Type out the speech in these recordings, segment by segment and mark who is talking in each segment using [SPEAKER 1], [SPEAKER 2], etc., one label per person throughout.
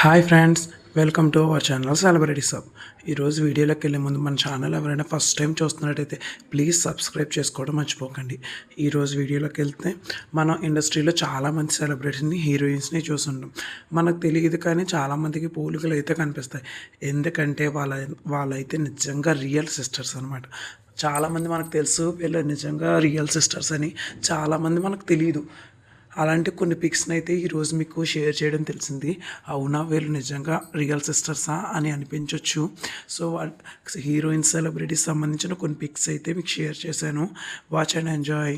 [SPEAKER 1] Hi friends, welcome to our channel celebrities hub. ఈరోజు వీడియోలోకి వెళ్ళే ముందు మన ఛానల్ ఎవరైనా ఫస్ట్ టైం చూస్తున్నట్టయితే ప్లీజ్ సబ్స్క్రైబ్ చేసుకోవడం మర్చిపోకండి. ఈరోజు వీడియోలోకి వెళ్తే మనం ఇండస్ట్రీలో చాలామంది సెలబ్రిటీస్ని, హీరోయిన్స్ని చూస్తుంటాం. మనకు తెలియదు కానీ చాలామందికి పోలికలు అయితే కనిపిస్తాయి. ఎందుకంటే వాళ్ళైతే నిజంగా రియల్ సిస్టర్స్ అనమాట. చాలామంది మనకు తెలుసు వీళ్ళు నిజంగా రియల్ సిస్టర్స్ అని, చాలామంది మనకు తెలియదు. అలాంటి కొన్ని పిక్స్ని అయితే ఈరోజు మీకు షేర్ చేయడం తెలిసింది. అవునా, వీళ్ళు నిజంగా రియల్ సిస్టర్సా అని అనిపించవచ్చు. సో హీరోయిన్ సెలబ్రిటీస్ సంబంధించిన కొన్ని పిక్స్ అయితే మీకు షేర్ చేశాను. Watch and enjoy.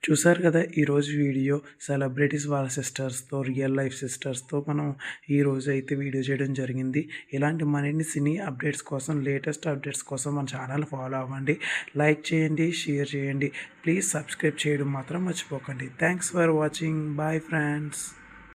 [SPEAKER 1] చూసారు కదా ఈరోజు వీడియో. సెలబ్రిటీస్ వాళ్ళ సిస్టర్స్తో, రియల్ లైఫ్ సిస్టర్స్తో మనం ఈరోజు అయితే వీడియో చేయడం జరిగింది. ఇలాంటి మరిన్ని సినీ అప్డేట్స్ కోసం, లేటెస్ట్ అప్డేట్స్ కోసం మన ఛానల్ ఫాలో అవ్వండి. లైక్ చేయండి, షేర్ చేయండి. ప్లీజ్ సబ్స్క్రైబ్ చేయడం మాత్రం మర్చిపోకండి. Thanks for watching. Bye friends.